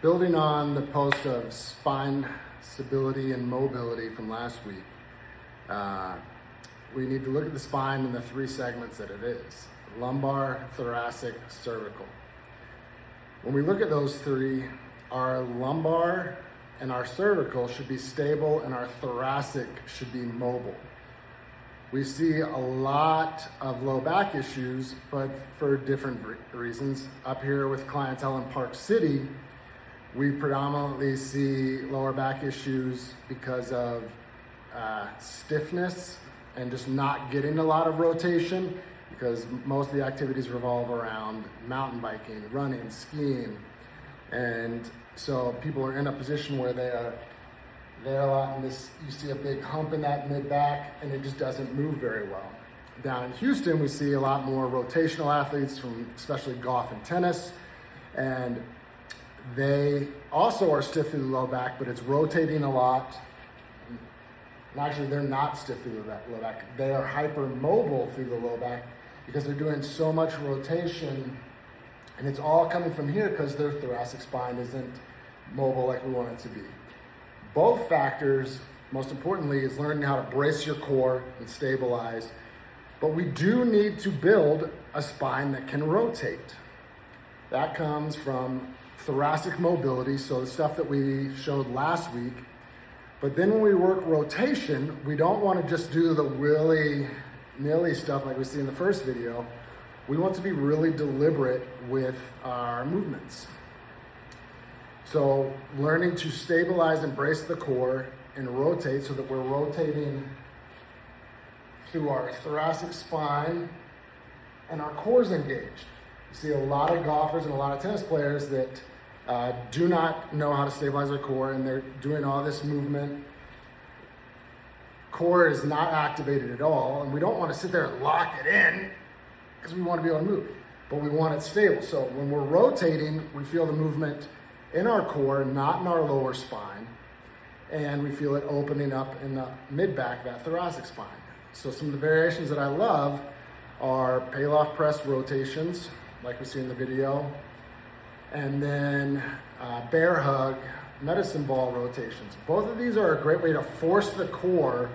building on the post of spine stability and mobility from last week, we need to look at the spine in the three segments that it is: lumbar, thoracic, cervical. When we look at those three, our lumbar and our cervical should be stable and our thoracic should be mobile. We see a lot of low back issues, but for different reasons. Up here with clientele in Park City, we predominantly see lower back issues because of stiffness and just not getting a lot of rotation, because most of the activities revolve around mountain biking, running, skiing. And so people are in a position where they are there a lot, and you see a big hump in that mid back, and it just doesn't move very well. Down in Houston, we see a lot more rotational athletes from especially golf and tennis, and they also are stiff through the low back, but it's rotating a lot. And actually, they're not stiff through the low back. They are hypermobile through the low back because they're doing so much rotation, and it's all coming from here because their thoracic spine isn't mobile like we want it to be. Both factors, most importantly, is learning how to brace your core and stabilize. But we do need to build a spine that can rotate. That comes from thoracic mobility, so the stuff that we showed last week. But then when we work rotation, we don't want to just do the willy-nilly stuff like we see in the first video. We want to be really deliberate with our movements. So learning to stabilize and brace the core and rotate so that we're rotating through our thoracic spine and our core's engaged. You see a lot of golfers and a lot of tennis players that do not know how to stabilize their core, and they're doing all this movement. Core is not activated at all, and we don't want to sit there and lock it in because we want to be able to move, but we want it stable. So when we're rotating, we feel the movement in our core, not in our lower spine, and we feel it opening up in the mid-back, that thoracic spine. So some of the variations that I love are Pallof press rotations, like we see in the video, and then bear hug, medicine ball rotations. Both of these are a great way to force the core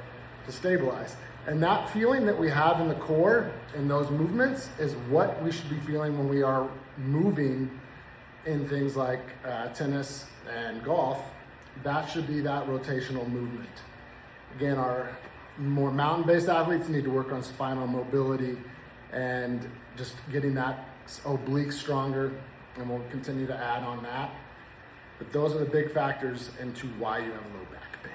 to stabilize. And that feeling that we have in the core in those movements is what we should be feeling when we are moving in things like tennis and golf. That should be that rotational movement. Again, our more mountain-based athletes need to work on spinal mobility and just getting that oblique stronger, and we'll continue to add on that. But those are the big factors into why you have low back pain.